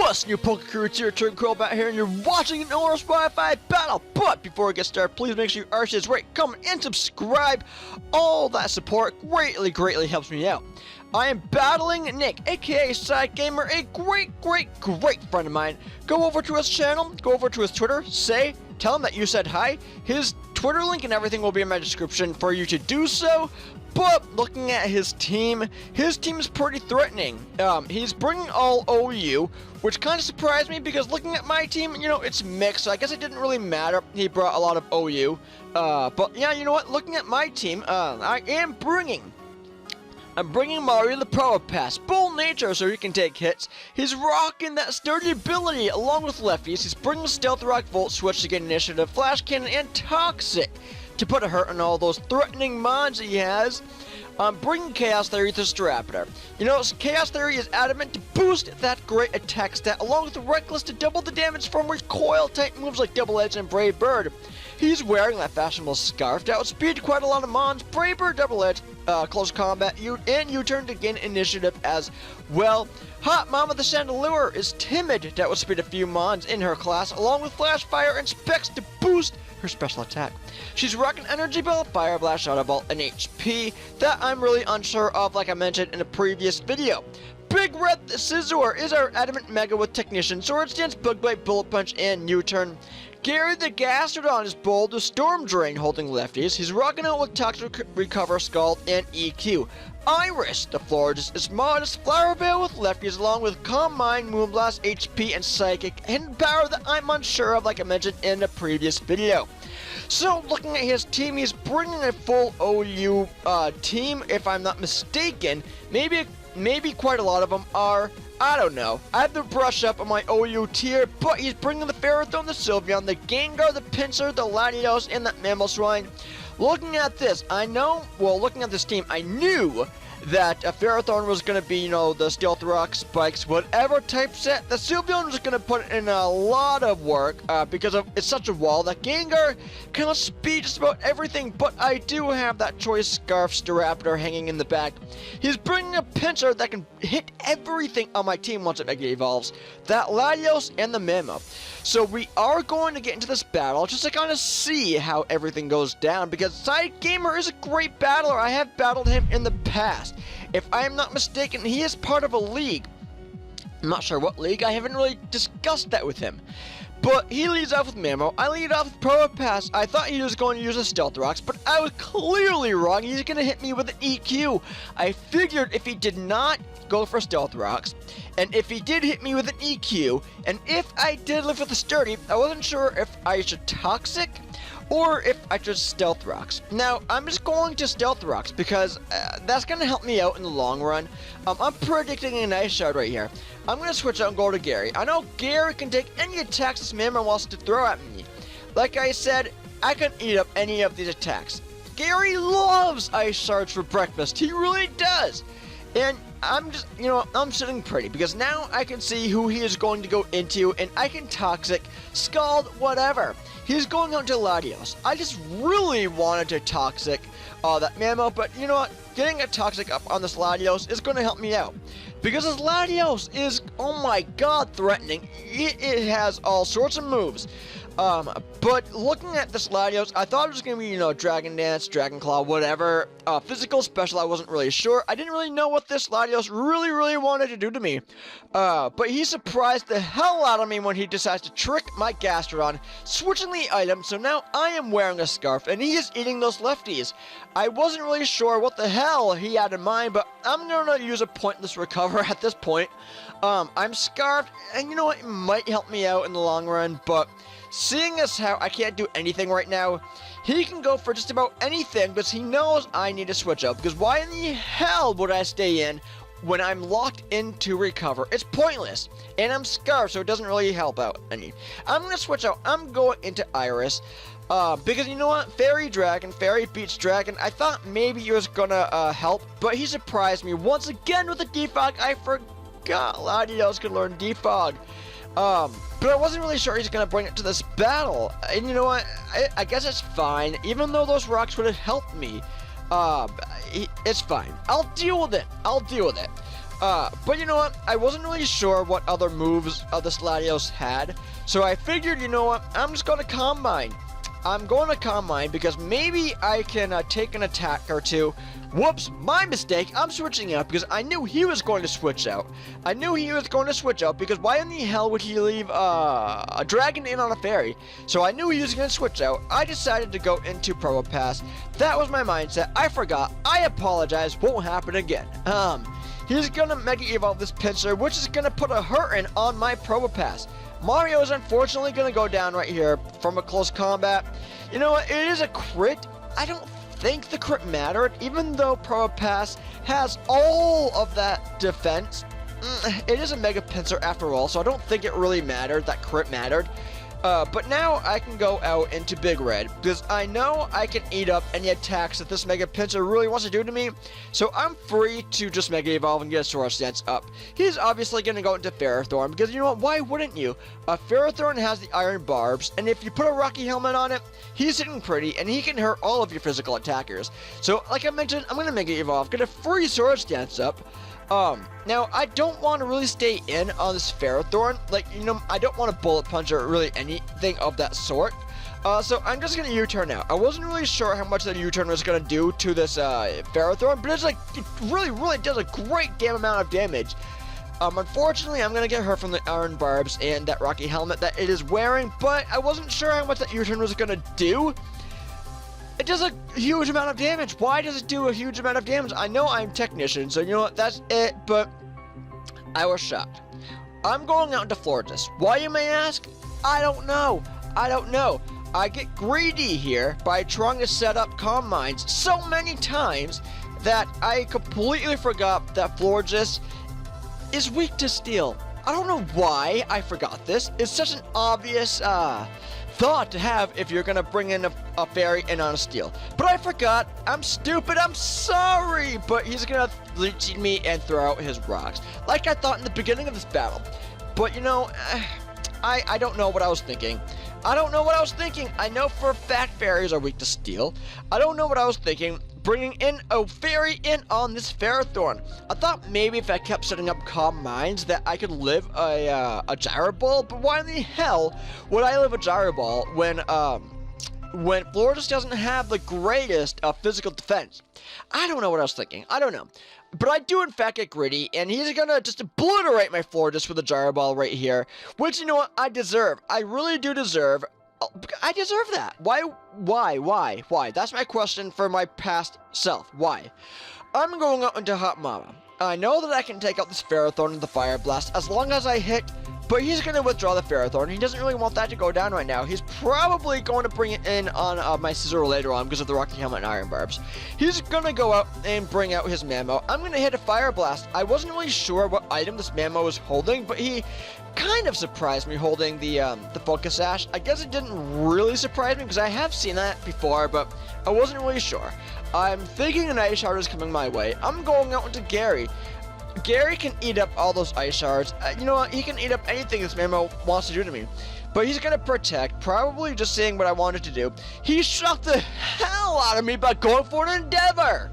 What's new Pokecrew? It's your turn, Curl back here, and you're watching an Oras Wifi battle. But before we get started, please make sure you are rate, comment, and subscribe. All that support greatly helps me out. I am battling Nick, aka SciGamer, a great friend of mine. Go over to his channel, go over to his Twitter, tell him that you said hi. His Twitter link and everything will be in my description for you to do so. But looking at his team is pretty threatening. He's bringing all OU, which kind of surprised me because looking at my team, you know, it's mixed. So I guess it didn't really matter. He brought a lot of OU. But yeah, you know what? Looking at my team, I'm bringing Mario the Power Pass, Bull Nature so he can take hits. He's rocking that sturdy ability along with lefties. He's bringing Stealth Rock, Volt Switch to get initiative, Flash Cannon, and Toxic to put a hurt on all those threatening mons he has. Bringing Chaos Theory to Strapper. You know, Chaos Theory is adamant to boost that great attack stat along with Reckless to double the damage from recoil type moves like Double Edge and Brave Bird. He's wearing that fashionable scarf to outspeed quite a lot of mons. Brave Bird, Double Edge, close combat, and U-turn to gain initiative as well. Hot Mama the Chandelier is timid to outspeed a few mons in her class along with Flash Fire and Specs to boost her special attack. She's rocking Energy Ball, Fire Blast, Shadow Ball, and HP that I'm really unsure of, like I mentioned in a previous video. Big Red Scizor is our Adamant Mega with Technician, Swords Dance, Bug Bite, Bullet Punch, and U-turn. Gary the Gastrodon is bold with Storm Drain holding lefties. He's rocking out with Toxic Recover, Scald, and EQ. Iris, the Florist, is modest Flower Veil with lefties along with Calm Mind, Moonblast, HP, and Psychic, and power that I'm unsure of, like I mentioned in the previous video. So, looking at his team, he's bringing a full OU team, if I'm not mistaken. Maybe quite a lot of them are. I don't know. I have to brush up on my OU tier, but he's bringing the Ferrothorn, the Sylveon, the Gengar, the Pinsir, the Latios, and that Mamoswine. Looking at this, looking at this team, I knew that Ferrothorn was going to be, you know, the Stealth Rock, Spikes, whatever type set. The Sylveon was going to put in a lot of work because it's such a wall. That Gengar can outspeed just about everything, but I do have that Choice Scarf Staraptor hanging in the back. He's bringing a Pinsir that can hit everything on my team once it Mega Evolves. That Latios and the Memo. So we are going to get into this battle just to kind of see how everything goes down because SciGamer is a great battler. I have battled him in the past. If I am not mistaken, he is part of a league. I'm not sure what league. I haven't really discussed that with him. But he leads off with Mamo. I lead off with Power Pass. I thought he was going to use a Stealth Rocks, but I was clearly wrong. He's going to hit me with an EQ. I figured if he did not go for Stealth Rocks, and if he did hit me with an EQ, and if I did live with a Sturdy, I wasn't sure if I should Toxic or if I should Stealth Rocks. Now, I'm just going to Stealth Rocks because that's going to help me out in the long run. I'm predicting a nice shot right here. I'm going to switch out and go to Gary. I know Gary can take any attacks this man wants to throw at me. Like I said, I can eat up any of these attacks. Gary loves Ice Shards for breakfast. He really does. And I'm just, you know, I'm sitting pretty because now I can see who he is going to go into and I can Toxic, Scald, whatever. He's going out to Latios. I just really wanted to Toxic that Mamo, but you know what? Getting a Toxic up on this Latios is going to help me out. Because this Latios is, oh my god, threatening. It has all sorts of moves. But looking at this Latios, I thought it was going to be, you know, Dragon Dance, Dragon Claw, whatever. Physical, special, I wasn't really sure. I didn't really know what this Latios really wanted to do to me. But he surprised the hell out of me when he decides to trick my Gastrodon, switching the item, so now I am wearing a scarf, and he is eating those lefties. I wasn't really sure what the hell he had in mind, but I'm going to use a pointless recover at this point. I'm scarfed, and you know what, it might help me out in the long run, but seeing as how I can't do anything right now, he can go for just about anything because he knows I need to switch up. Because why in the hell would I stay in when I'm locked into recover? It's pointless. And I'm scarred, so it doesn't really help out any. I'm going to switch out. I'm going into Iris. Because you know what? Fairy Dragon, Fairy beats Dragon. I thought maybe he was going to help, but he surprised me once again with a Defog. I forgot Latios could learn Defog. But I wasn't really sure he's gonna bring it to this battle. And you know what? I guess it's fine. Even though those rocks would have helped me, it's fine. I'll deal with it. But you know what? I wasn't really sure what other moves this Latios had, so I figured, you know what? I'm just going to Combine. I'm going to Combine because maybe I can take an attack or two. Whoops, my mistake. I'm switching out because I knew he was going to switch out. I knew he was going to switch out because why in the hell would he leave a dragon in on a fairy? So I knew he was going to switch out. I decided to go into Probopass. That was my mindset. I forgot. I apologize. Won't happen again. He's going to Mega Evolve this Pinsir, which is going to put a hurtin' on my Probopass. Mario is unfortunately going to go down right here from a close combat. You know what? It is a crit. I don't think the crit mattered, even though Probopass has all of that defense. It is a Mega Pinsir after all, so I don't think it really mattered that crit mattered. But now I can go out into Big Red, because I know I can eat up any attacks that this Mega Pinsir really wants to do to me, so I'm free to just Mega Evolve and get a Source Dance up. He's obviously going to go into Ferrothorn, because you know what, why wouldn't you? Ferrothorn has the Iron Barbs, and if you put a Rocky Helmet on it, he's hitting pretty, and he can hurt all of your physical attackers. So, like I mentioned, I'm going to Mega Evolve, get a free Source Dance up. Now, I don't want to really stay in on this Ferrothorn. Like, you know, I don't want to Bullet Punch or really anything of that sort. So I'm just going to U-turn out. I wasn't really sure how much that U-turn was going to do to this, Ferrothorn, but it really does a great damn amount of damage. Unfortunately, I'm going to get hurt from the Iron Barbs and that Rocky Helmet that it is wearing, but I wasn't sure how much that U-turn was going to do. It does a huge amount of damage. Why does it do a huge amount of damage? I know I'm Technician, so you know what, that's it, but I was shocked. I'm going out into Florges. Why, you may ask? I don't know. I get greedy here by trying to set up comm mines so many times that I completely forgot that Florges is weak to steel. I don't know why I forgot this. It's such an obvious, thought to have if you're gonna bring in a fairy and on a steel. But I forgot. I'm stupid. I'm sorry. But he's gonna leech me and throw out his rocks, like I thought in the beginning of this battle. But you know, I don't know what I was thinking. I know for a fact fairies are weak to steel. I don't know what I was thinking. Bringing in a fairy in on this Ferrothorn. I thought maybe if I kept setting up calm mines that I could live a Gyro Ball, but why in the hell would I live a Gyro Ball when Florges doesn't have the greatest physical defense? I don't know what I was thinking. I don't know. But I do in fact get greedy, and he's gonna just obliterate my Florges with a Gyro Ball right here, which you know what, I deserve. I really do deserve. I deserve that. Why? That's my question for my past self. Why? I'm going out into Hot Mama. I know that I can take out this Ferrothorn with the Fire Blast as long as I hit, but he's going to withdraw the Ferrothorn. He doesn't really want that to go down right now. He's probably going to bring it in on my Scizor later on because of the Rocky Helmet and Iron Barbs. He's going to go out and bring out his Mamo. I'm going to hit a Fire Blast. I wasn't really sure what item this Mamo was holding, but he kind of surprised me holding the Focus Sash. I guess it didn't really surprise me because I have seen that before, but I wasn't really sure. I'm thinking an Ice Shard is coming my way. I'm going out into Gary. Gary can eat up all those Ice Shards. You know what? He can eat up anything this Mamo wants to do to me. But he's going to protect, probably just seeing what I wanted to do. He shot the hell out of me by going for an Endeavor.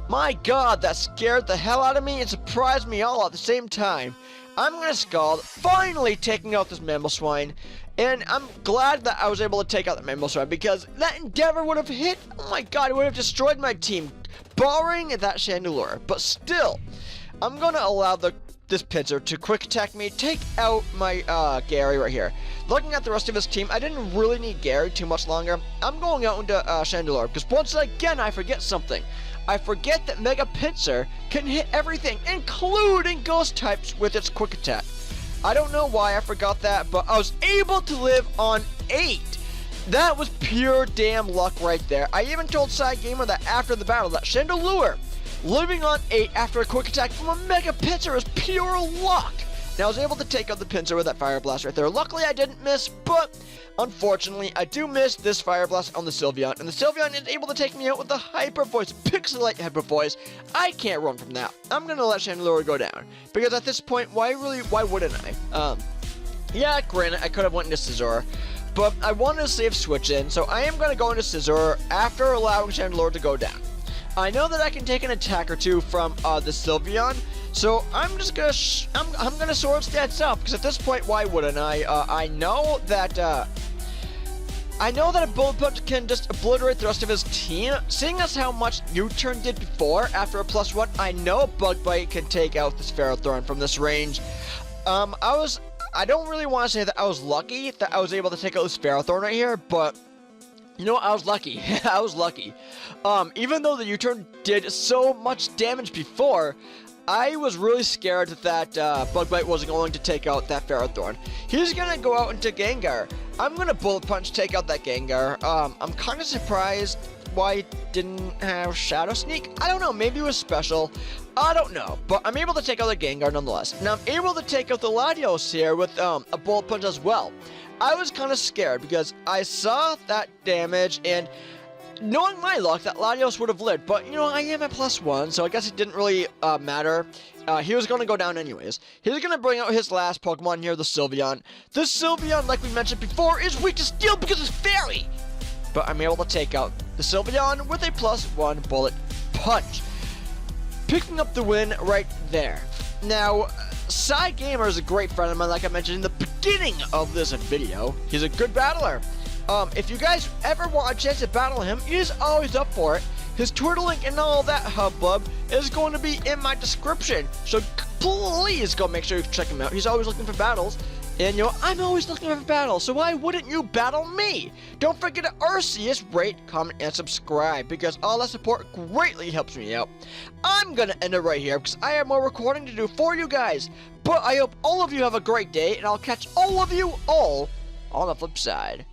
My god, that scared the hell out of me and surprised me all at the same time. I'm going to Scald, finally taking out this Mamoswine, and I'm glad that I was able to take out the Mamoswine because that Endeavor would have hit, oh my god, it would have destroyed my team, barring that Chandelure. But still, I'm going to allow this Pinsir to quick attack me, take out my Gary right here. Looking at the rest of his team, I didn't really need Gary too much longer. I'm going out into Chandelure because once again I forget something. I forget that Mega Pinsir can hit everything, including ghost types with its quick attack. I don't know why I forgot that, but I was able to live on 8. That was pure damn luck right there. I even told SciGamer that after the battle that Chandelure living on 8 after a quick attack from a Mega Pinsir is pure luck. Now I was able to take out the Pinsir with that Fire Blast right there. Luckily I didn't miss, but unfortunately I do miss this Fire Blast on the Sylveon, and the Sylveon is able to take me out with the Hyper Voice, Pixelite Hyper Voice. I can't run from that. I'm gonna let Chandelure go down because at this point, why wouldn't I? Yeah, granted I could have went into Scizor, but I wanted to save Switch in, so I am gonna go into Scizor after allowing Chandelure to go down. I know that I can take an attack or two from the Sylveon, So I'm just gonna I'm gonna sword stats up, because at this point, why wouldn't I? I know that a Bullet Punch can just obliterate the rest of his team. Seeing as how much U-turn did before, after a +1, I know Bug Bite can take out this Ferrothorn from this range. I don't really want to say that I was lucky that I was able to take out this Ferrothorn right here, but you know what, I was lucky. I was lucky. Even though the U-turn did so much damage before, I was really scared that Bug Bite wasn't going to take out that Ferrothorn. He's gonna go out into Gengar. I'm gonna Bullet Punch, take out that Gengar. I'm kind of surprised why it didn't have Shadow Sneak. I don't know, maybe it was special. I don't know, but I'm able to take out the Gengar nonetheless. Now I'm able to take out the Latios here with a Bullet Punch as well. I was kind of scared because I saw that damage, and knowing my luck, that Latios would have lived, but you know, I am at +1, so I guess it didn't really matter. He was going to go down anyways. He's going to bring out his last Pokemon here, the Sylveon. This Sylveon, like we mentioned before, is weak to Steel because it's Fairy! But I'm able to take out the Sylveon with a +1 Bullet Punch. Picking up the win right there. Now, SciGamer is a great friend of mine, like I mentioned in the beginning of this video. He's a good battler. If you guys ever want a chance to battle him, he's always up for it. His Twitter link and all that hubbub is going to be in my description. So please go make sure you check him out. He's always looking for battles. And you know, I'm always looking for battles, so why wouldn't you battle me? Don't forget to Arceus, rate, comment, and subscribe, because all that support greatly helps me out. I'm gonna end it right here, because I have more recording to do for you guys. But I hope all of you have a great day, and I'll catch all of you all on the flip side.